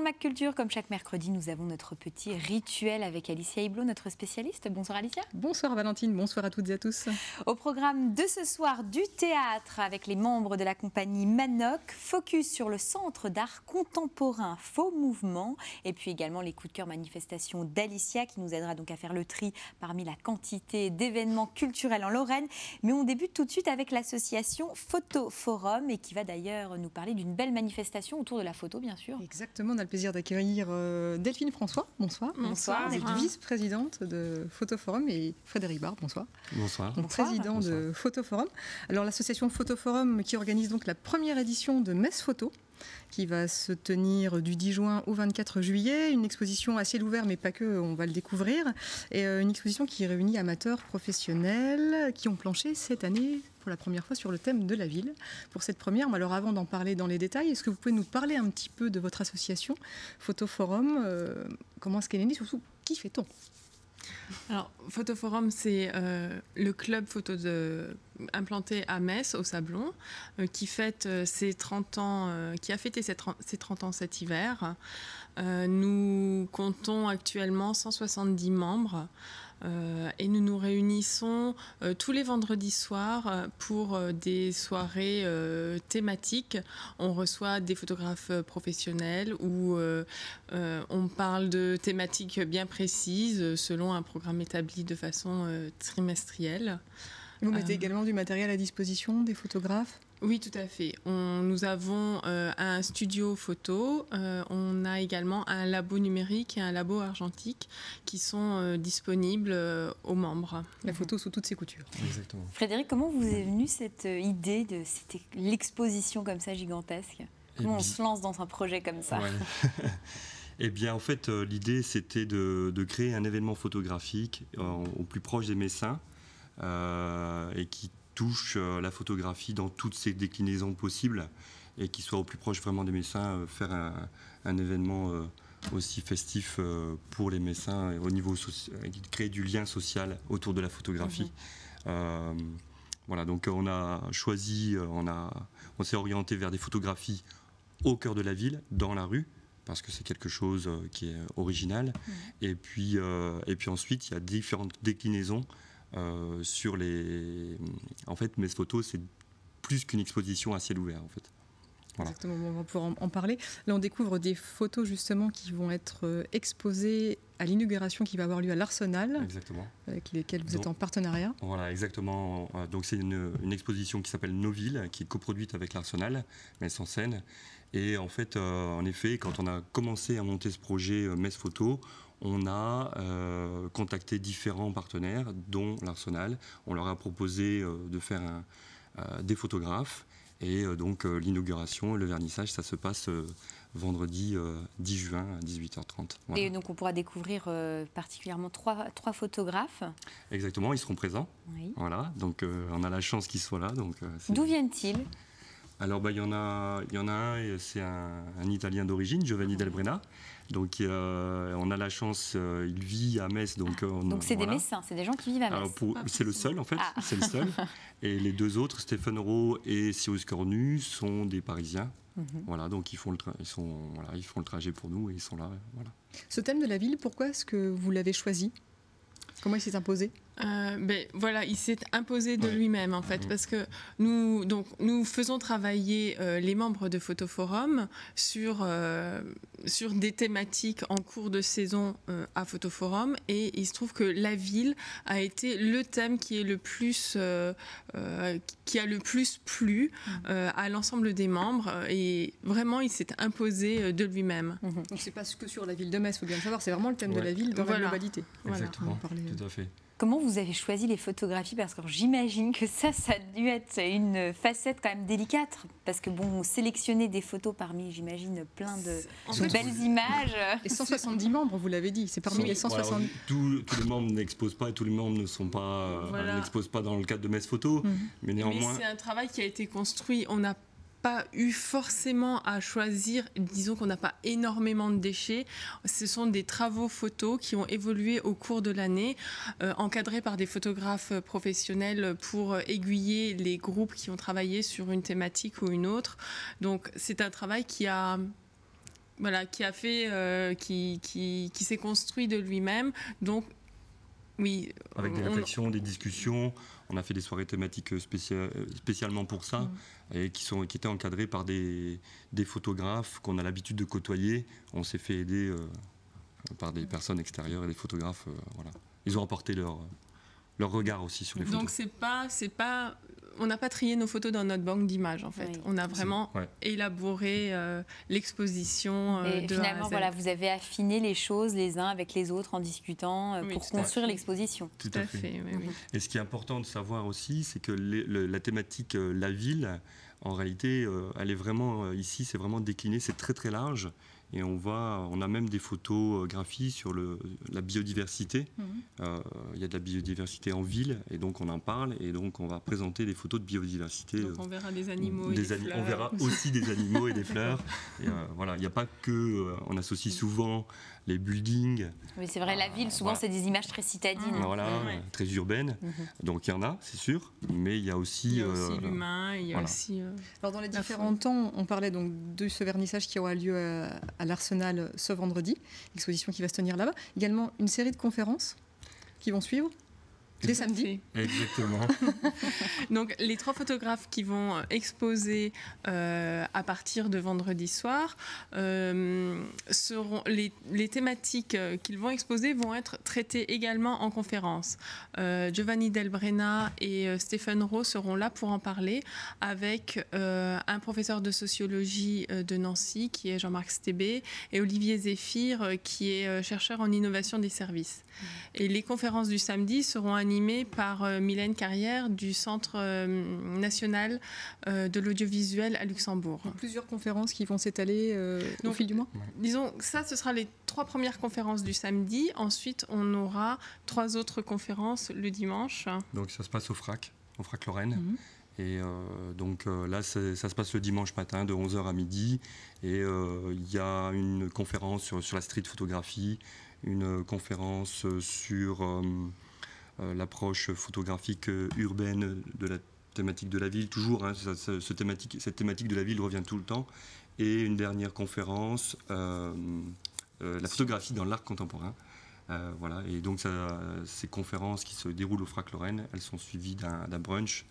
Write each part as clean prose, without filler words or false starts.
le Mac Culture, comme chaque mercredi, nous avons notre petit rituel avec Alicia Iblot, notre spécialiste. Bonsoir Alicia. Bonsoir Valentine, bonsoir à toutes et à tous. Au programme de ce soir, du théâtre avec les membres de la compagnie Manoc, focus sur le centre d'art contemporain Faux Mouvement, et puis également les coups de cœur manifestations d'Alicia qui nous aidera donc à faire le tri parmi la quantité d'événements culturels en Lorraine. Mais on débute tout de suite avec l'association Photo Forum et qui va d'ailleurs nous parler d'une belle manifestation autour de la photo, bien sûr. Exactement, on a le plaisir d'accueillir Delphine François, bonsoir. Bonsoir. Vous êtes vice-présidente de Photo Forum et Frédéric Barre, bonsoir. Bonsoir. Donc, président de Photo Forum. Alors l'association Photo Forum qui organise donc la première édition de Messe Photo, qui va se tenir du 10 juin au 24 juillet. Une exposition à ciel ouvert, mais pas que, on va le découvrir. Et une exposition qui réunit amateurs, professionnels, qui ont planché cette année pour la première fois sur le thème de la ville. Pour cette première, alors avant d'en parler dans les détails, est-ce que vous pouvez nous parler un petit peu de votre association Photo Forum, comment est-ce qu'elle est née, surtout qui fait-on? Alors, Photo Forum, c'est le club photo implanté à Metz, au Sablon, qui fête ses 30 ans, qui a fêté ses 30 ans cet hiver. Nous comptons actuellement 170 membres et nous nous réunissons tous les vendredis soirs pour des soirées thématiques. On reçoit des photographes professionnels où on parle de thématiques bien précises selon un programme établi de façon trimestrielle. Vous mettez également du matériel à disposition, des photographes? Oui, tout à fait. Nous avons un studio photo, on a également un labo numérique et un labo argentique qui sont disponibles aux membres. La photo sous toutes ses coutures. Exactement. Frédéric, comment vous est venue cette idée de l'exposition comme ça gigantesque? Comment on se lance dans un projet comme ça? Eh bien, en fait, l'idée, c'était de créer un événement photographique au plus proche des Messins et qui touche la photographie dans toutes ses déclinaisons possibles et qui soit au plus proche vraiment des Messins, faire un événement aussi festif pour les Messins au niveau créer du lien social autour de la photographie. Voilà, donc on a choisi, on s'est orienté vers des photographies au cœur de la ville, dans la rue, parce que c'est quelque chose qui est original. Et puis ensuite, il y a différentes déclinaisons sur les... En fait, Messe Photo, c'est plus qu'une exposition à ciel ouvert, en fait. Voilà. Exactement, on va pouvoir en parler. Là, on découvre des photos, justement, qui vont être exposées à l'inauguration qui va avoir lieu à l'Arsenal. Exactement. Avec lesquelles vous êtes en partenariat. Voilà, exactement. Donc, c'est une exposition qui s'appelle Nos Villes, qui est coproduite avec l'Arsenal, Metz en Seine. Et en fait, en effet, quand on a commencé à monter ce projet Messe Photo, on a contacté différents partenaires, dont l'Arsenal. On leur a proposé de faire des photographes. Et donc l'inauguration, le vernissage, ça se passe vendredi 10 juin à 18h30. Voilà. Et donc on pourra découvrir particulièrement trois photographes. Exactement, ils seront présents. Oui. Voilà, donc on a la chance qu'ils soient là. D'où viennent-ils? Alors il y en a un, c'est un Italien d'origine, Giovanni Del Brena. Donc on a la chance, il vit à Metz. Donc c'est des Messins, c'est des gens qui vivent à Metz. C'est le seul en fait, c'est le seul. Et les deux autres, Stéphane Rowe et Cyrus Cornu, sont des Parisiens. Voilà, donc ils font le trajet pour nous et ils sont là. Voilà. Ce thème de la ville, pourquoi est-ce que vous l'avez choisi? Comment il s'est imposé? Voilà, il s'est imposé de lui-même en fait, parce que nous faisons travailler les membres de Photo Forum sur des thématiques en cours de saison à Photo Forum, et il se trouve que la ville a été le thème qui est le plus qui a le plus plu à l'ensemble des membres, et vraiment il s'est imposé de lui-même. Donc c'est pas que sur la ville de Metz, il faut bien le savoir, c'est vraiment le thème de la ville dans la globalité. Exactement, tout à fait. Comment vous avez choisi les photographies? Parce que j'imagine que ça a dû être une facette quand même délicate. Parce que bon, sélectionner des photos parmi, j'imagine, plein de belles images. Et 170 membres, vous l'avez dit, c'est parmi les 170. Tous les membres n'exposent pas et tous les membres n'exposent pas dans le cadre de Metz Photo. Mais néanmoins... c'est un travail qui a été construit. On n'a pas eu forcément à choisir, disons qu'on n'a pas énormément de déchets. Ce sont des travaux photos qui ont évolué au cours de l'année, encadrés par des photographes professionnels pour aiguiller les groupes qui ont travaillé sur une thématique ou une autre. Donc c'est un travail qui a voilà, qui a fait, qui s'est construit de lui-même. Donc, oui. Avec des réflexions, des discussions. On a fait des soirées thématiques spécialement pour ça, et qui étaient encadrées par des photographes qu'on a l'habitude de côtoyer. On s'est fait aider par des personnes extérieures et des photographes. Voilà. Ils ont apporté leur regard aussi sur les photos. Donc c'est pas, on n'a pas trié nos photos dans notre banque d'images en fait. Oui. On a vraiment élaboré l'exposition et de finalement, A à Z. voilà, vous avez affiné les choses les uns avec les autres en discutant pour construire l'exposition. Tout à fait. Oui. Et ce qui est important de savoir aussi, c'est que la thématique la ville, en réalité, elle est vraiment ici, c'est vraiment décliné, c'est très très large. Et on a même des photographies sur la biodiversité. Il y a de la biodiversité en ville, et donc on en parle, et donc on va présenter des photos de biodiversité. Donc on verra des animaux et des fleurs. On verra aussi des animaux et des fleurs. Et voilà, il n'y a pas que... on associe souvent les buildings. Oui, c'est vrai, la ville, souvent, c'est des images très citadines. Voilà, très urbaines. Donc il y en a, c'est sûr, mais il y a aussi... l'humain, il y a aussi... Alors dans les différents temps, on parlait donc de ce vernissage qui aura lieu à l'Arsenal ce vendredi, exposition qui va se tenir là-bas. Également une série de conférences qui vont suivre dès samedi. Exactement. Donc les 3 photographes qui vont exposer à partir de vendredi soir seront les thématiques qu'ils vont exposer vont être traitées également en conférence. Giovanni Delbrena et Stéphane Rowe seront là pour en parler avec un professeur de sociologie de Nancy qui est Jean-Marc Stébé et Olivier Zéphir qui est chercheur en innovation des services. Et les conférences du samedi seront animées par Mylène Carrière du Centre national de l'audiovisuel à Luxembourg. Donc plusieurs conférences qui vont s'étaler au fil du mois. Disons, ça, ce sera les 3 premières conférences du samedi. Ensuite, on aura 3 autres conférences le dimanche. Donc ça se passe au FRAC Lorraine. Et donc là, ça se passe le dimanche matin de 11h à midi. Et il y a une conférence sur la street photographie, une conférence sur l'approche photographique urbaine de la thématique de la ville. Toujours, hein, cette thématique de la ville revient tout le temps. Et une dernière conférence, la photographie dans l'art contemporain. Voilà. Et donc ces conférences qui se déroulent au FRAC Lorraine, elles sont suivies d'un brunch.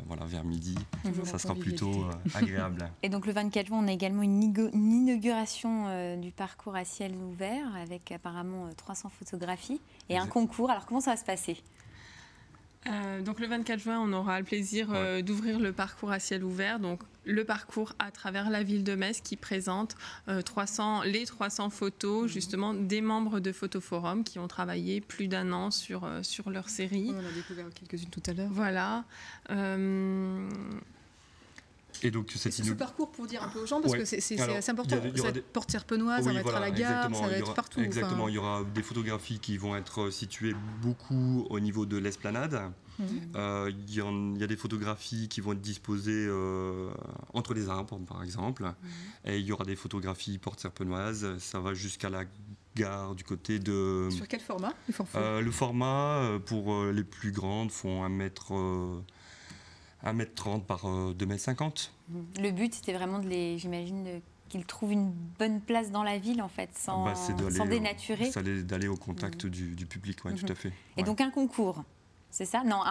Voilà, vers midi, ça sera plutôt agréable. Et donc le 24 juin, on a également une inauguration du parcours à ciel ouvert avec apparemment 300 photographies et un concours. Alors comment ça va se passer ? Donc le 24 juin, on aura le plaisir d'ouvrir le parcours à ciel ouvert. Donc le parcours à travers la ville de Metz qui présente les 300 photos justement des membres de Photoforum qui ont travaillé plus d'1 an sur leur série. On en a découvert quelques-unes tout à l'heure. Voilà. Et donc ce parcours, pour dire un peu aux gens, parce que c'est assez important, ça va être porte Serpenoise, ça va être à la gare, ça va être partout. Exactement, il y aura des photographies qui vont être situées beaucoup au niveau de l'esplanade. Il y a des photographies qui vont être disposées entre les arbres, par exemple. Et il y aura des photographies porte Serpenoise, ça va jusqu'à la gare du côté de... Sur quel format ? Le format, pour les plus grandes, font 1m30 par 2m50. Le but, c'était vraiment j'imagine, qu'ils trouvent une bonne place dans la ville, en fait, sans dénaturer. C'est d'aller au contact du public, tout à fait. Et donc un concours, c'est ça ? Non,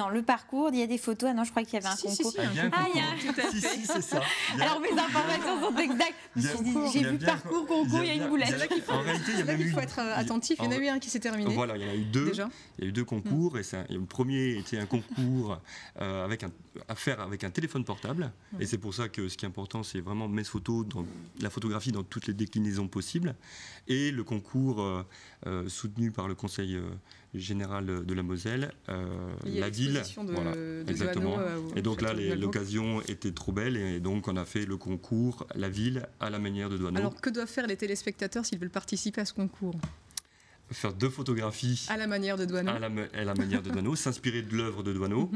le parcours, il y a des photos. Ah non, je croyais qu'il y avait un concours. Il y a un concours. Si, c'est ça. Alors mes informations sont exactes. J'ai vu parcours, concours, il y a une boulette. En réalité, il faut être attentif. Il y en a eu un qui s'est terminé. Voilà, il y en a eu 2. Déjà. Il y a eu 2 concours. Et le premier était un concours à faire avec un téléphone portable. Et c'est pour ça que ce qui est important, c'est vraiment Metz Photo, la photographie dans toutes les déclinaisons possibles. Et le concours soutenu par le Conseil général de la Moselle, la ville. Exactement. Et donc là, l'occasion était trop belle. Et donc, on a fait le concours, la ville, à la manière de Doineau. Alors, que doivent faire les téléspectateurs s'ils veulent participer à ce concours ? Faire 2 photographies à la manière de Doineau, à la manière de Doineau, s'inspirer de l'œuvre de Doineau,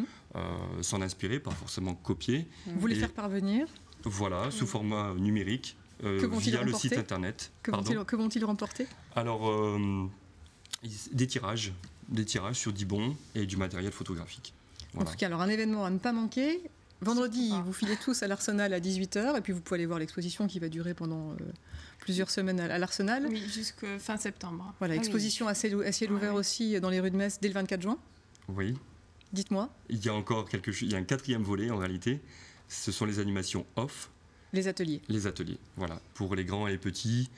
s'en inspirer, pas forcément copier. Vous les faire parvenir. Voilà, sous format numérique, via le site internet. Que vont-ils remporter ? Alors, des tirages sur 10 bons et du matériel photographique. Voilà. En tout cas, alors un événement à ne pas manquer. Vendredi, vous filez tous à l'Arsenal à 18h et puis vous pouvez aller voir l'exposition qui va durer pendant plusieurs semaines à l'Arsenal. Oui, jusqu'à fin septembre. Voilà, exposition à ciel ouvert aussi dans les rues de Metz dès le 24 juin. Oui. Dites-moi. Il y a encore il y a un 4e volet en réalité. Ce sont les animations off. Les ateliers. Les ateliers, voilà, pour les grands et les petits.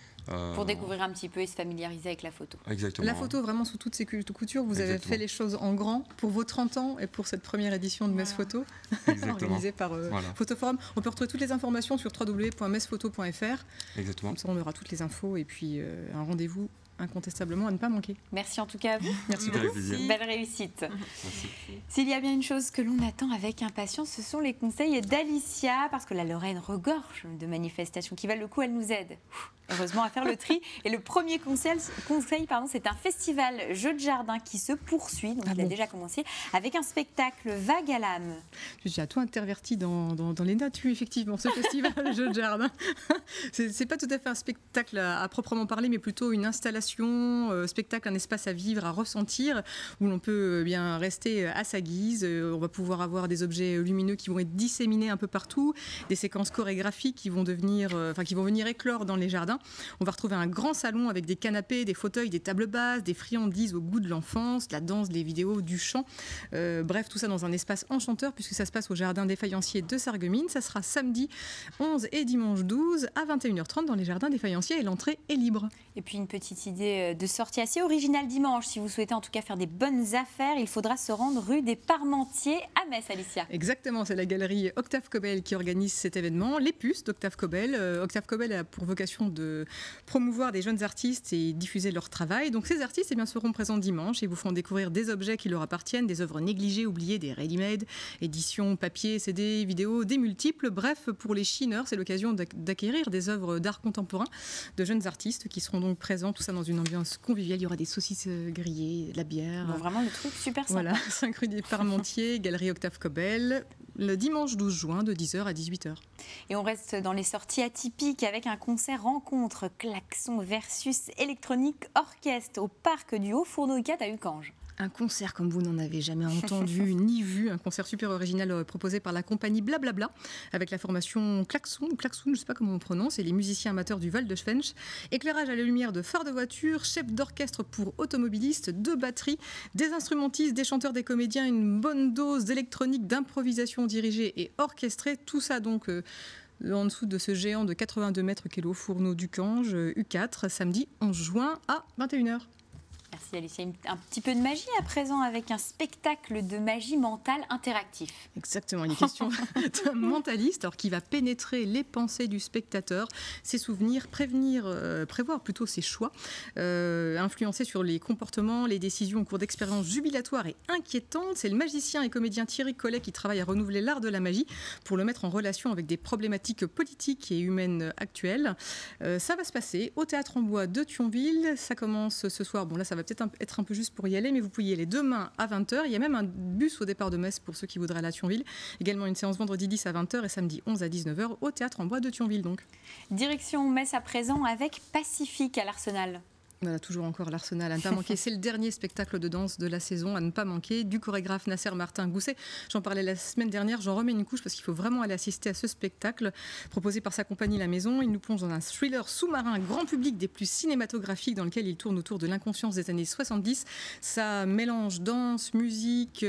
Pour découvrir un petit peu et se familiariser avec la photo. Exactement. La photo, vraiment sous toutes ses coutures, vous avez Exactement. fait les choses en grand pour vos 30 ans et pour cette première édition de Metz Photo, organisée par Photoforum. On peut retrouver toutes les informations sur www.messphoto.fr. Exactement. Comme ça, on aura toutes les infos et puis un rendez-vous incontestablement à ne pas manquer. Merci en tout cas à vous. Merci Avec beaucoup. plaisir. Belle réussite. Merci. S'il y a bien une chose que l'on attend avec impatience, ce sont les conseils d'Alicia, parce que la Lorraine regorge de manifestations qui valent le coup, elle nous aide. Heureusement à faire le tri. Et le premier conseil c'est un festival jeux de jardin qui se poursuit, donc il a déjà commencé, avec un spectacle vague à l'âme. Je suis à tout interverti dans les natures, effectivement, ce festival jeux de jardin. C'est pas tout à fait un spectacle à proprement parler, mais plutôt une installation, spectacle, un espace à vivre, à ressentir, où l'on peut bien rester à sa guise. On va pouvoir avoir des objets lumineux qui vont être disséminés un peu partout, des séquences chorégraphiques qui vont venir éclore dans les jardins. On va retrouver un grand salon avec des canapés, des fauteuils, des tables basses, des friandises au goût de l'enfance, de la danse, des vidéos, du chant. Bref, tout ça dans un espace enchanteur puisque ça se passe au jardin des Faïenciers de Sarreguemines. Ça sera samedi 11 et dimanche 12 à 21h30 dans les jardins des Faïenciers et l'entrée est libre. Et puis une petite idée de sortie assez originale dimanche. Si vous souhaitez en tout cas faire des bonnes affaires, il faudra se rendre rue des Parmentiers à Metz, Alicia. Exactement, c'est la galerie Octave Cobel qui organise cet événement. Les puces d'Octave Cobel. Octave Cobel a pour vocation de promouvoir des jeunes artistes et diffuser leur travail. Donc ces artistes seront présents dimanche et vous feront découvrir des objets qui leur appartiennent, des œuvres négligées, oubliées, des ready-made, éditions, papier, CD, vidéo, des multiples. Bref, pour les chineurs, c'est l'occasion d'acquérir des œuvres d'art contemporain de jeunes artistes qui seront donc présents, tout ça dans une ambiance conviviale. Il y aura des saucisses grillées, de la bière. Bon, vraiment le truc super sympa. Voilà, 5 rue des Parmentiers, galerie Octave Cobel, le dimanche 12 juin de 10h à 18h. Et on reste dans les sorties atypiques avec un concert rencontre klaxon versus électronique orchestre au parc du Haut-Fourneau ICAT à Ucange. Un concert comme vous n'en avez jamais entendu ni vu, un concert super original proposé par la compagnie Blablabla avec la formation Klaxon, je ne sais pas comment on prononce, et les musiciens amateurs du Val de Schwench. Éclairage à la lumière de phares de voiture, chef d'orchestre pour automobilistes, 2 batteries, des instrumentistes, des chanteurs, des comédiens, une bonne dose d'électronique, d'improvisation dirigée et orchestrée, tout ça donc en dessous de ce géant de 82 mètres qu'est le Haut-Fourneau d'Ucange, U4, samedi 11 juin à 21h. Merci Alicia. Un petit peu de magie à présent avec un spectacle de magie mentale interactif. Exactement, il est question d'un mentaliste qui va pénétrer les pensées du spectateur, ses souvenirs, prévoir plutôt ses choix, influencer sur les comportements, les décisions au cours d'expériences jubilatoires et inquiétantes. C'est le magicien et comédien Thierry Collet qui travaille à renouveler l'art de la magie pour le mettre en relation avec des problématiques politiques et humaines actuelles. Ça va se passer au Théâtre en Bois de Thionville. Ça commence ce soir. Bon là, ça va peut-être être un peu juste pour y aller, mais vous pouvez y aller demain à 20h. Il y a même un bus au départ de Metz pour ceux qui voudraient aller à Thionville. Également une séance vendredi 10 à 20h et samedi 11 à 19h au Théâtre en Bois de Thionville. Donc. Direction Metz à présent avec Pacifique à l'Arsenal. Voilà, toujours encore l'Arsenal à ne pas manquer. C'est le dernier spectacle de danse de la saison à ne pas manquer, du chorégraphe Nasser Martin Gousset. J'en parlais la semaine dernière, j'en remets une couche parce qu'il faut vraiment aller assister à ce spectacle proposé par sa compagnie La Maison. Il nous plonge dans un thriller sous-marin grand public des plus cinématographiques dans lequel il tourne autour de l'inconscience des années 70. Ça mélange danse, musique,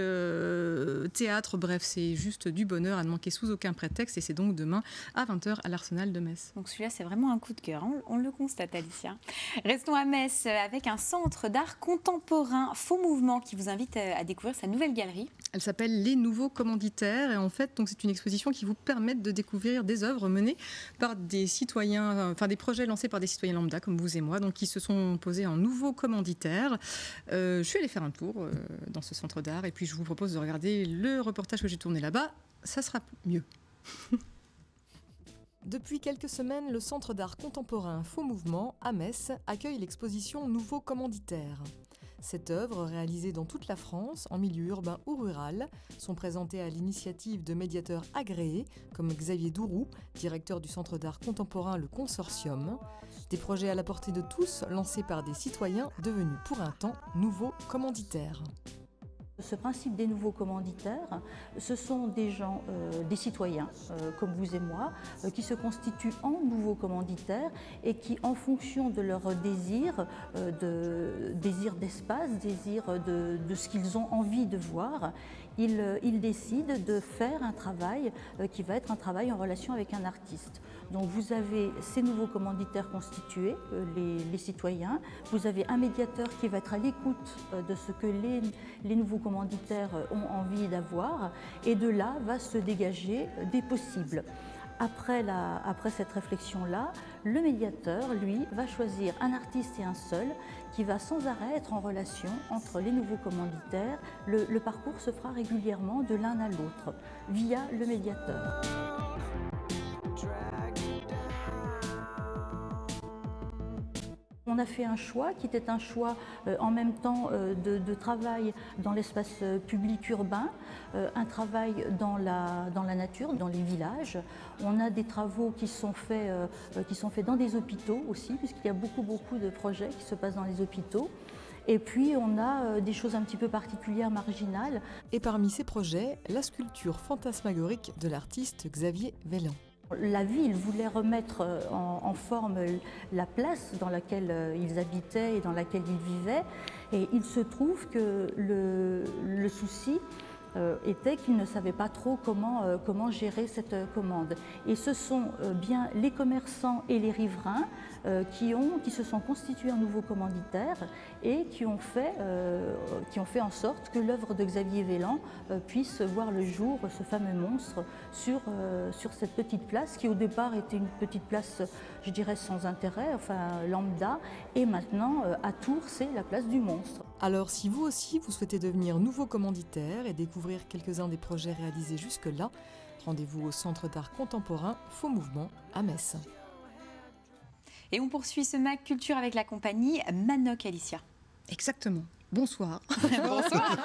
théâtre, bref, c'est juste du bonheur à ne manquer sous aucun prétexte et c'est donc demain à 20h à l'Arsenal de Metz. Donc celui-là, c'est vraiment un coup de cœur, on le constate Alicia. Restons à Metz avec un centre d'art contemporain Faux Mouvement qui vous invite à découvrir sa nouvelle galerie. Elle s'appelle Les Nouveaux Commanditaires et en fait donc c'est une exposition qui vous permet de découvrir des œuvres menées par des citoyens, enfin des projets lancés par des citoyens lambda comme vous et moi, donc qui se sont posés en nouveaux commanditaires. Je suis allée faire un tour dans ce centre d'art et puis je vous propose de regarder le reportage que j'ai tourné là-bas, ça sera mieux. Depuis quelques semaines, le Centre d'art contemporain Faux Mouvement, à Metz, accueille l'exposition Nouveaux Commanditaires. Cette œuvre, réalisée dans toute la France, en milieu urbain ou rural, sont présentées à l'initiative de médiateurs agréés, comme Xavier Dourou, directeur du Centre d'art contemporain Le Consortium. Des projets à la portée de tous, lancés par des citoyens devenus pour un temps nouveaux commanditaires. Ce principe des nouveaux commanditaires, ce sont des gens, des citoyens comme vous et moi, qui se constituent en nouveaux commanditaires et qui, en fonction de leur désir d'espace, désir de ce qu'ils ont envie de voir, ils décident de faire un travail qui va être un travail en relation avec un artiste. Donc vous avez ces nouveaux commanditaires constitués, les citoyens, vous avez un médiateur qui va être à l'écoute de ce que les nouveaux commanditaires ont envie d'avoir, et de là va se dégager des possibles. Après cette réflexion-là, le médiateur, lui, va choisir un artiste et un seul qui va sans arrêt être en relation entre les nouveaux commanditaires. Le parcours se fera régulièrement de l'un à l'autre via le médiateur. On a fait un choix qui était un choix en même temps de travail dans l'espace public urbain, un travail dans la nature, dans les villages. On a des travaux qui sont faits dans des hôpitaux aussi, puisqu'il y a beaucoup de projets qui se passent dans les hôpitaux. Et puis on a des choses un petit peu particulières, marginales. Et parmi ces projets, la sculpture fantasmagorique de l'artiste Xavier Vellan. La ville voulait remettre en forme la place dans laquelle ils habitaient et dans laquelle ils vivaient. Et il se trouve que le souci était qu'ils ne savaient pas trop comment gérer cette commande. Et ce sont bien les commerçants et les riverains qui se sont constitués en nouveaux commanditaires et qui ont fait en sorte que l'œuvre de Xavier Vellan puisse voir le jour, ce fameux monstre, sur cette petite place qui au départ était une petite place, je dirais, sans intérêt, enfin lambda, et maintenant à Tours c'est la place du monstre. Alors si vous aussi vous souhaitez devenir nouveau commanditaire et découvrir quelques-uns des projets réalisés jusque-là, rendez-vous au Centre d'art contemporain Faux Mouvement à Metz. Et on poursuit ce MAC Culture avec la compagnie Manoc, Alicia. Exactement. Bonsoir. Bonsoir.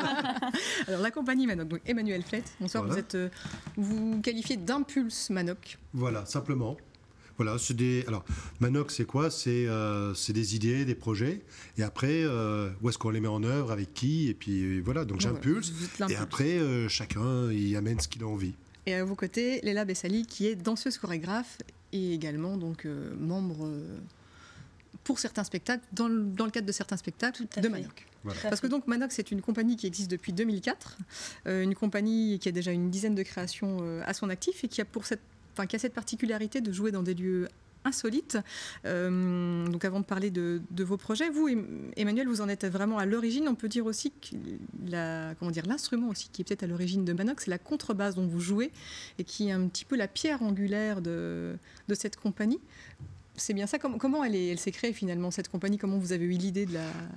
Alors la compagnie Manoc, donc Emmanuel Flett, bonsoir, Voilà. Vous qualifiez d'Impulse Manoc. Voilà, simplement. Voilà, alors Manoc, c'est quoi? C'est des idées, des projets, et après, où est-ce qu'on les met en œuvre, avec qui, et puis voilà, donc j'impulse, et après, chacun y amène ce qu'il a envie. Et à vos côtés, Léla Bessali, qui est danseuse chorégraphe et également donc membre pour certains spectacles, dans le cadre de certains spectacles de Manoc. Voilà. Parce que donc Manoc, c'est une compagnie qui existe depuis 2004, une compagnie qui a déjà une dizaine de créations à son actif et qui a cette particularité de jouer dans des lieux insolites. Donc avant de parler de vos projets, vous, Emmanuel, vous en êtes vraiment à l'origine. On peut dire aussi que l'instrument aussi qui est peut-être à l'origine de Manoc, c'est la contrebasse dont vous jouez et qui est un petit peu la pierre angulaire de cette compagnie. C'est bien ça. Comment elle s'est créée finalement, cette compagnie? Comment vous avez eu l'idée de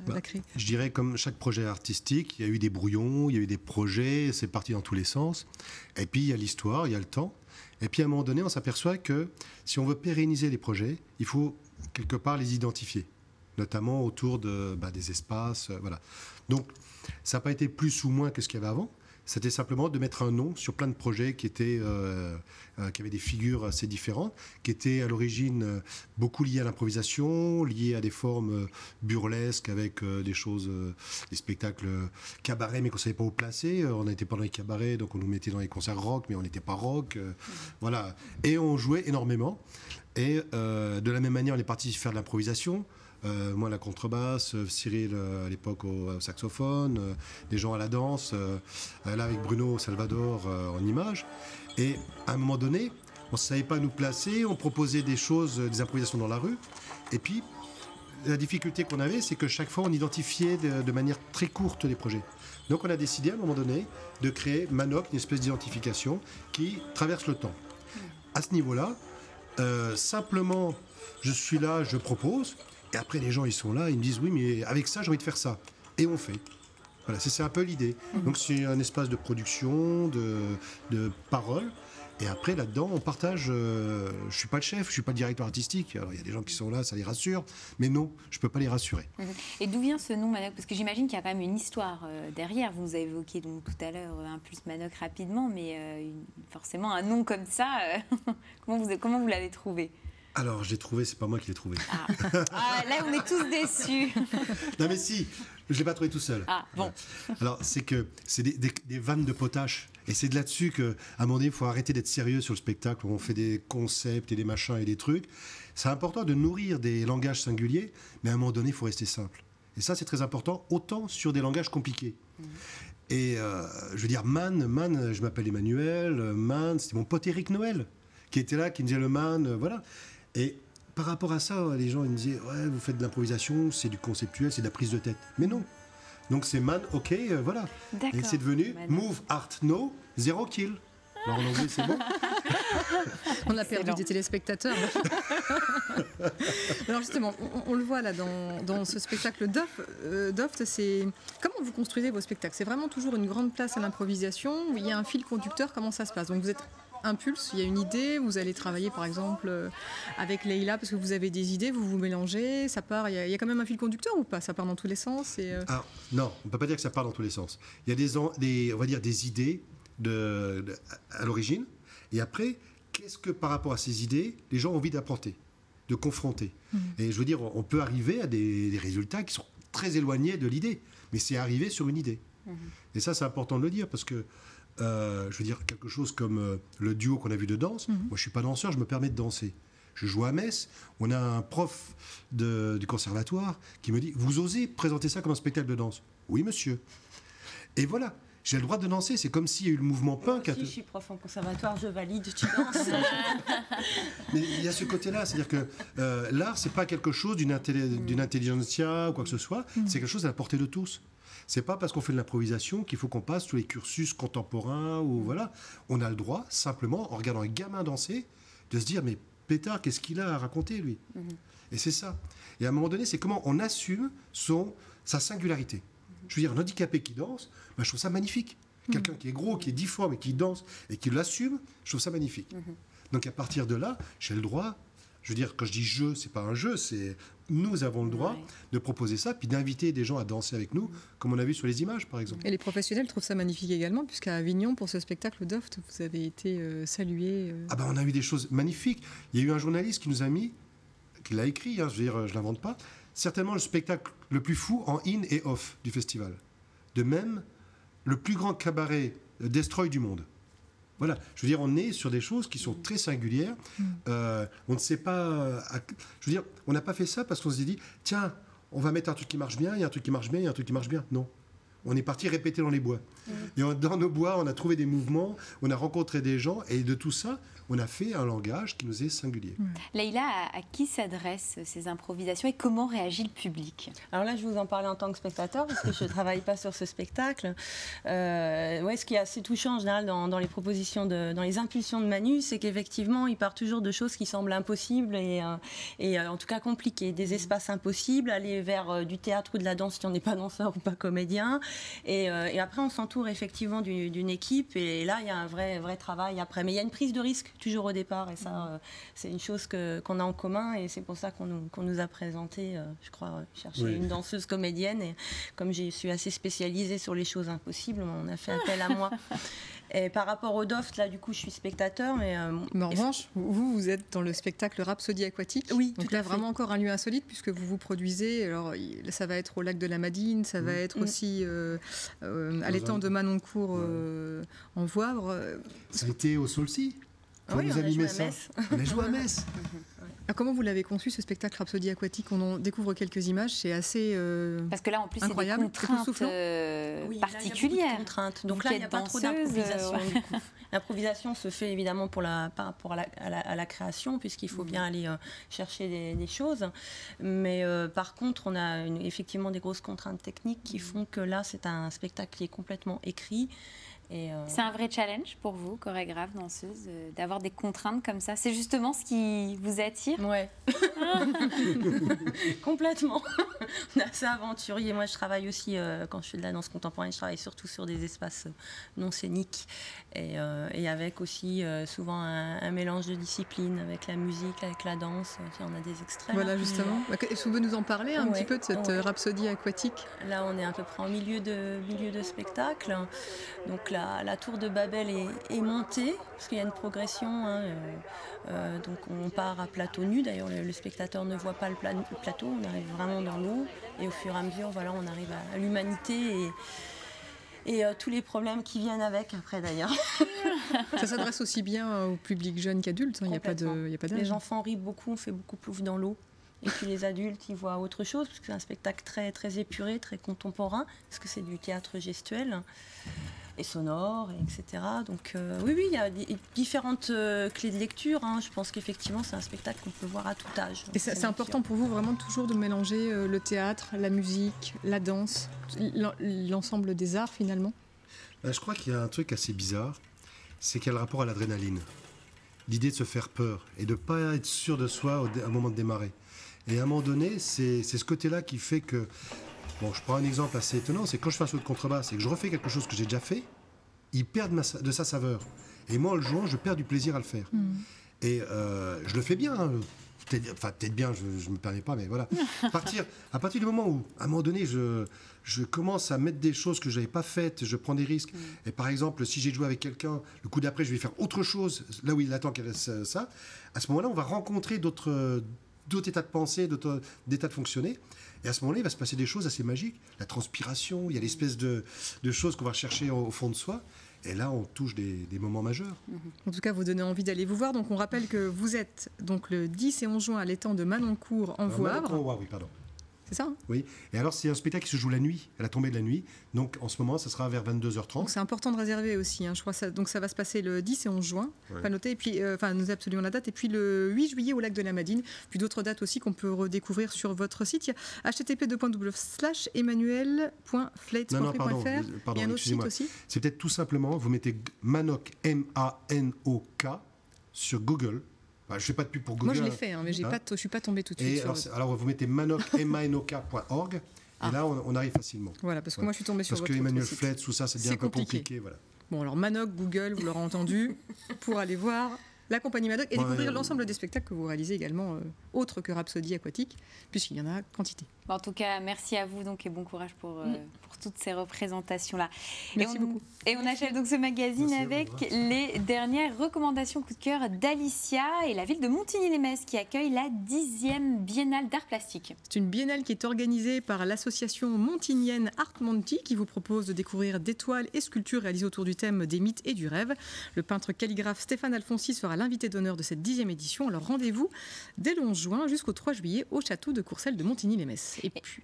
la créer? Je dirais comme chaque projet artistique, il y a eu des brouillons, il y a eu des projets, c'est parti dans tous les sens. Et puis il y a l'histoire, il y a le temps. Et puis à un moment donné, on s'aperçoit que si on veut pérenniser les projets, il faut quelque part les identifier, notamment autour des espaces. Voilà. Donc ça n'a pas été plus ou moins que ce qu'il y avait avant. C'était simplement de mettre un nom sur plein de projets qui avaient des figures assez différentes, qui étaient à l'origine beaucoup liés à l'improvisation, liés à des formes burlesques avec des spectacles cabarets, mais qu'on ne savait pas où placer. On n'était pas dans les cabarets, donc on nous mettait dans les concerts rock, mais on n'était pas rock. Voilà. Et on jouait énormément. Et de la même manière, on est parti faire de l'improvisation. Moi, la contrebasse, Cyril à l'époque au saxophone, des gens à la danse, là avec Bruno Salvador en images. Et à un moment donné, on ne savait pas nous placer, on proposait des improvisations dans la rue. Et puis, la difficulté qu'on avait, c'est que chaque fois, on identifiait de manière très courte les projets. Donc, on a décidé à un moment donné de créer Manoc, une espèce d'identification qui traverse le temps. À ce niveau-là, simplement, je suis là, je propose. Et après, les gens, ils sont là, ils me disent, oui, mais avec ça, j'ai envie de faire ça. Et on fait. Voilà, c'est un peu l'idée. Donc, c'est un espace de production, de paroles. Et après, là-dedans, on partage. Je ne suis pas le chef, je ne suis pas le directeur artistique. Alors, il y a des gens qui sont là, ça les rassure. Mais non, je ne peux pas les rassurer. Et d'où vient ce nom Manoc? Parce que j'imagine qu'il y a quand même une histoire derrière. Vous avez évoqué donc, tout à l'heure Impulse Manoc rapidement, mais forcément, un nom comme ça, comment vous l'avez trouvé? Alors, je l'ai trouvé, c'est pas moi qui l'ai trouvé. Là, on est tous déçus. Non mais si, je ne l'ai pas trouvé tout seul. Ah, bon. Alors, c'est que c'est des vannes de potache. Et c'est de là-dessus qu'à un moment donné, il faut arrêter d'être sérieux sur le spectacle. On fait des concepts et des machins et des trucs. C'est important de nourrir des langages singuliers, mais à un moment donné, il faut rester simple. Et ça, c'est très important, autant sur des langages compliqués. Et je veux dire, Man, je m'appelle Emmanuel, Man, c'était mon pote Eric Noël, qui était là, qui me disait le Man, voilà. Et par rapport à ça, les gens ils me disaient, ouais, vous faites de l'improvisation, c'est du conceptuel, c'est de la prise de tête. Mais non. Donc c'est Man, ok, voilà. D'accord. Et c'est devenu Move, Art, No, Zero Kill. Alors en anglais, c'est bon. On a perdu des téléspectateurs. Alors justement, on le voit là dans ce spectacle Doft, c'est comment vous construisez vos spectacles? C'est vraiment toujours une grande place à l'improvisation, où il y a un fil conducteur, comment ça se passe? Donc vous êtes impulse, il y a une idée, vous allez travailler par exemple avec Leïla parce que vous avez des idées, vous vous mélangez, ça part, il y a quand même un fil conducteur ou pas? Ça part dans tous les sens Alors, non, on ne peut pas dire que ça part dans tous les sens. Il y a on va dire des idées à l'origine, et après, qu'est-ce que par rapport à ces idées, les gens ont envie d'apporter, de confronter. Et je veux dire, on peut arriver à des résultats qui sont très éloignés de l'idée, mais c'est arrivé sur une idée. Et ça, c'est important de le dire, parce que je veux dire, quelque chose comme le duo qu'on a vu de danse, moi je ne suis pas danseur, je me permets de danser. Je joue à Metz, on a un prof du conservatoire qui me dit, vous osez présenter ça comme un spectacle de danse? Oui, monsieur. Et voilà, j'ai le droit de danser, c'est comme s'il y a eu le mouvement punk. Si je suis prof en conservatoire, je valide, tu danses. Mais il y a ce côté-là, c'est-à-dire que l'art, c'est pas quelque chose d'une intelligentsia ou quoi que ce soit, c'est quelque chose à la portée de tous. C'est pas parce qu'on fait de l'improvisation qu'il faut qu'on passe tous les cursus contemporains ou voilà. On a le droit, simplement, en regardant un gamin danser, de se dire, mais pétard, qu'est-ce qu'il a à raconter, lui? Et c'est ça. Et à un moment donné, c'est comment on assume sa singularité. Je veux dire, un handicapé qui danse, ben, je trouve ça magnifique. Quelqu'un qui est gros, qui est difforme et qui danse et qui l'assume, je trouve ça magnifique. Donc à partir de là, j'ai le droit, je veux dire, quand je dis jeu, c'est pas un jeu, c'est nous avons le droit de proposer ça, puis d'inviter des gens à danser avec nous, comme on a vu sur les images, par exemple. Et les professionnels trouvent ça magnifique également, puisqu'à Avignon, pour ce spectacle Doft, vous avez été salué. Ah ben, on a eu des choses magnifiques. Il y a eu un journaliste qui nous a mis, qui l'a écrit, hein, je veux dire, je l'invente pas, certainement le spectacle le plus fou en in et off du festival. De même, le plus grand cabaret destroy du monde. Voilà, je veux dire, on est sur des choses qui sont très singulières. On ne sait pas... je veux dire, on n'a pas fait ça parce qu'on s'est dit, tiens, on va mettre un truc qui marche bien, il y a un truc qui marche bien, il y a un truc qui marche bien. Non. On est parti répéter dans les bois. Et dans nos bois, on a trouvé des mouvements, on a rencontré des gens, et de tout ça, on a fait un langage qui nous est singulier. Leïla, à qui s'adressent ces improvisations et comment réagit le public? Alors là, je vous en parlais en tant que spectateur, parce que je ne travaille pas sur ce spectacle. Ce qui est assez touchant en général dans les propositions, dans les impulsions de Manu, c'est qu'effectivement, il part toujours de choses qui semblent impossibles et en tout cas compliquées. Des espaces impossibles, aller vers du théâtre ou de la danse si on n'est pas danseur ou pas comédien. Et après, on s'entoure effectivement d'une équipe, et là, il y a un vrai travail après. Mais il y a une prise de risque toujours au départ, et ça, c'est une chose qu'on a en commun, et c'est pour ça qu'on nous a présenté, je crois, chercher une danseuse comédienne, et comme je suis assez spécialisée sur les choses impossibles, on a fait appel à moi. Et par rapport au Doft, là, du coup, je suis spectateur, mais en revanche, vous êtes dans le spectacle Rhapsodie aquatique. Oui, donc là, vraiment encore un lieu insolite, puisque vous produisez. Alors, ça va être au lac de la Madine, ça va être aussi à l'étang de Manoncourt en Voivre. Ça a été au Saulcy. Oui, on a joué à Metz. On a joué à Metz. Alors, comment vous l'avez conçu, ce spectacle Rhapsodie aquatique? On en découvre quelques images, c'est assez parce que là, en plus, incroyable, c'est des contraintes particulières. Là, il y a beaucoup de contraintes. Donc là, il n'y a pas trop d'improvisation. L'improvisation se fait évidemment par rapport à la création, puisqu'il faut bien aller chercher des choses. Mais par contre, on a effectivement des grosses contraintes techniques qui font que là, c'est un spectacle qui est complètement écrit. C'est un vrai challenge pour vous, chorégraphe, danseuse, d'avoir des contraintes comme ça. C'est justement ce qui vous attire? Ouais. Complètement. On est assez aventurier. Moi, je travaille aussi, quand je fais de la danse contemporaine, je travaille surtout sur des espaces non scéniques, et avec aussi souvent un mélange de disciplines, avec la musique, avec la danse. On a des extraits. Voilà, justement. Est-ce que vous pouvez nous en parler un petit peu de cette rhapsodie aquatique? Là, on est à peu près en milieu de spectacle. Donc la tour de Babel est montée, parce qu'il y a une progression. Donc on part à plateau nu, d'ailleurs le spectateur ne voit pas le plateau, on arrive vraiment dans l'eau. Et au fur et à mesure, voilà, on arrive à l'humanité et tous les problèmes qui viennent avec après d'ailleurs. Ça s'adresse aussi bien au public jeune qu'adulte, il n'y a pas d'âge. Les enfants rient beaucoup, on fait beaucoup plouf dans l'eau. Et puis les adultes, ils voient autre chose, parce que c'est un spectacle très, très épuré, très contemporain, parce que c'est du théâtre gestuel et sonore, etc. Donc oui, il y a différentes clés de lecture. Je pense qu'effectivement, c'est un spectacle qu'on peut voir à tout âge. Et c'est important pour vous vraiment toujours de mélanger le théâtre, la musique, la danse, l'ensemble des arts finalement? Je crois qu'il y a un truc assez bizarre, c'est qu'il y a le rapport à l'adrénaline. L'idée de se faire peur et de ne pas être sûr de soi au moment de démarrer. Et à un moment donné, c'est ce côté-là qui fait que... Bon, je prends un exemple assez étonnant, c'est quand je fais un saut de contrebasse et que je refais quelque chose que j'ai déjà fait, il perd de sa saveur. Et moi, en le jouant, je perds du plaisir à le faire. Et je le fais bien, peut-être bien, je ne me permets pas, mais voilà. À partir du moment où, à un moment donné, je commence à mettre des choses que je n'avais pas faites, je prends des risques. Et par exemple, si j'ai joué avec quelqu'un, le coup d'après, je vais faire autre chose, là où il attend qu'elle fasse ça. À ce moment-là, on va rencontrer d'autres états de pensée, d'autres états de fonctionner. Et à ce moment-là, il va se passer des choses assez magiques. La transpiration, il y a l'espèce de choses qu'on va rechercher au fond de soi. Et là, on touche des moments majeurs. En tout cas, vous donnez envie d'aller vous voir. Donc, on rappelle que vous êtes donc, le 10 et 11 juin à l'étang de Manoncourt en Voivre. Oui, pardon. C'est ça, hein? Oui. Et alors, c'est un spectacle qui se joue la nuit, à la tombée de la nuit. Donc, en ce moment, ça sera vers 22h30. Donc, c'est important de réserver aussi. Je crois donc, ça va se passer le 10 et 11 juin. Ouais. Pas noté. Et puis, nous absolument la date. Et puis, le 8 juillet au lac de la Madine. Puis, d'autres dates aussi qu'on peut redécouvrir sur votre site. Il y a http://emmanuel.flates.fr. Il y a un autre site aussi. C'est peut-être tout simplement, vous mettez Manok, M-A-N-O-K, sur Google. Je ne fais pas de pub pour Google. Moi, je l'ai fait, mais je ne suis pas tombée tout de suite. Alors, vous mettez manok.org et là, on arrive facilement. Voilà, parce que moi, je suis tombée sur votre site. Parce que Emmanuel Flates, tout ça, c'est bien un peu compliqué. Voilà. Bon, alors Manok, Google, vous l'aurez entendu, pour aller voir la compagnie Manok et découvrir l'ensemble des spectacles que vous réalisez également, autres que Rhapsodie aquatique, puisqu'il y en a quantité. En tout cas, merci à vous donc, et bon courage pour toutes ces représentations-là. Merci beaucoup. Et on achève donc ce magazine avec les dernières recommandations coup de cœur d'Alicia et la ville de Montigny-lès-Metz qui accueille la 10e Biennale d'art plastique. C'est une biennale qui est organisée par l'association montignienne Art Monty qui vous propose de découvrir des toiles et sculptures réalisées autour du thème des mythes et du rêve. Le peintre calligraphe Stéphane Alfonsi sera l'invité d'honneur de cette 10e édition. Alors rendez-vous dès le 11 juin jusqu'au 3 juillet au château de Courcelles de Montigny-lès-Metz. Et puis,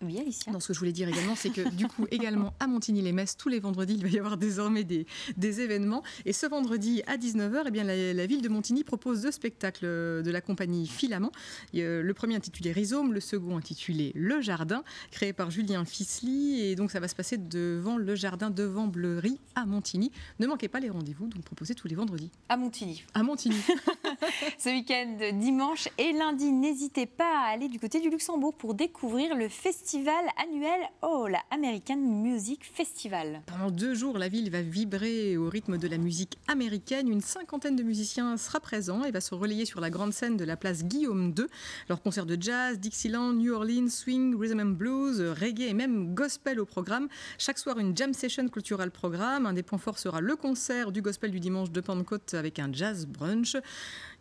Oui, Alicia. Non, ce que je voulais dire également, c'est que du coup, également à Montigny-lès-Metz, tous les vendredis, il va y avoir désormais des événements. Et ce vendredi à 19h, la ville de Montigny propose 2 spectacles de la compagnie Filament. Le premier intitulé Rhizome, le second intitulé Le Jardin, créé par Julien Fisly. Et donc, ça va se passer devant le jardin devant Bleury à Montigny. Ne manquez pas les rendez-vous, donc proposés tous les vendredis. À Montigny. À Montigny. Ce week-end, dimanche et lundi, n'hésitez pas à aller du côté du Luxembourg pour découvrir le festival annuel la American Music Festival. Pendant 2 jours, la ville va vibrer au rythme de la musique américaine. Une 50aine de musiciens sera présent et va se relayer sur la grande scène de la place Guillaume II. Leurs concerts de jazz, Dixieland, New Orleans, swing, rhythm and blues, reggae et même gospel au programme. Chaque soir, une jam session culturelle programme. Un des points forts sera le concert du gospel du dimanche de Pentecôte avec un jazz brunch.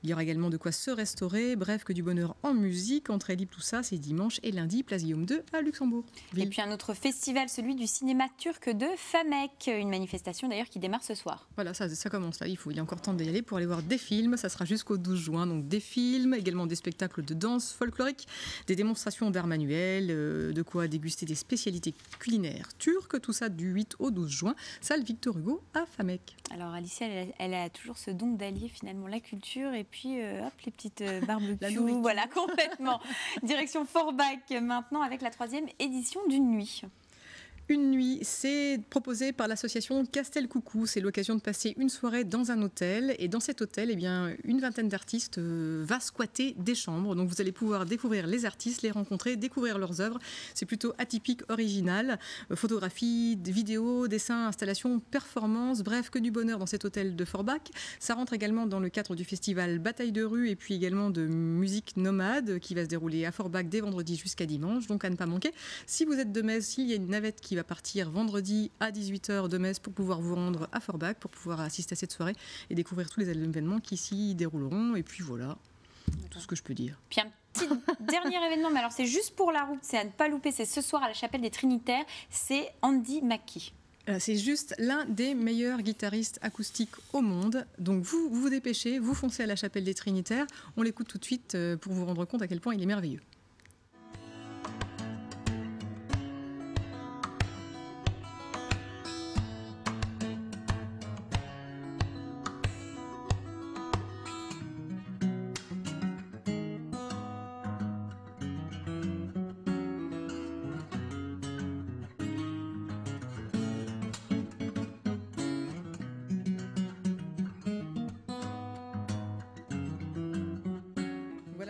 Il y aura également de quoi se restaurer, bref, que du bonheur en musique. Entrée libre, tout ça, c'est dimanche et lundi, place Guillaume II à Luxembourg. Et puis un autre festival, celui du cinéma turc de Famek. Une manifestation d'ailleurs qui démarre ce soir. Voilà, ça commence là. Il y a encore temps d'y aller pour aller voir des films. Ça sera jusqu'au 12 juin. Donc des films, également des spectacles de danse folklorique, des démonstrations d'art manuel, de quoi déguster des spécialités culinaires turques. Tout ça du 8 au 12 juin. Salle Victor Hugo à Famek. Alors Alicia, elle a toujours ce don d'allier finalement la culture et puis les petites barbecues. Voilà, complètement. Direction Forbach maintenant avec la 3e édition d'une nuit. Une nuit, c'est proposé par l'association Castel Coucou. C'est l'occasion de passer une soirée dans un hôtel. Et dans cet hôtel, une vingtaine d'artistes va squatter des chambres. Donc vous allez pouvoir découvrir les artistes, les rencontrer, découvrir leurs œuvres. C'est plutôt atypique, original. Photographie, vidéos, dessins, installations, performances. Bref, que du bonheur dans cet hôtel de Forbach. Ça rentre également dans le cadre du festival Bataille de rue et puis également de musique nomade qui va se dérouler à Forbach dès vendredi jusqu'à dimanche. Donc à ne pas manquer. Si vous êtes de Metz, il y a une navette qui va à partir vendredi à 18h de Metz pour pouvoir vous rendre à Forbach, pour pouvoir assister à cette soirée et découvrir tous les événements qui s'y dérouleront. Et puis voilà, tout ce que je peux dire. Puis un petit dernier événement, mais alors c'est juste pour la route, c'est à ne pas louper, c'est ce soir à la Chapelle des Trinitaires, c'est Andy Mackey. C'est juste l'un des meilleurs guitaristes acoustiques au monde. Donc vous vous dépêchez, vous foncez à la Chapelle des Trinitaires. On l'écoute tout de suite pour vous rendre compte à quel point il est merveilleux.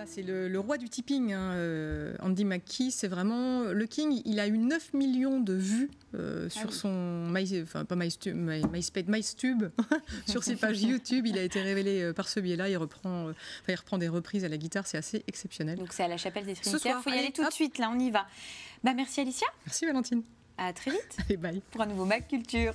C'est le roi du tipping, hein, Andy Mackey. C'est vraiment le king. Il a eu 9 millions de vues sur son MyStube, sur ses pages YouTube. Il a été révélé par ce biais-là. Il reprend des reprises à la guitare. C'est assez exceptionnel. Donc c'est à la Chapelle des Trinitaires. Il faut y aller tout hop. de suite. Là, on y va. Merci Alicia. Merci Valentine. À très vite. Allez, bye. Pour un nouveau Mac Culture.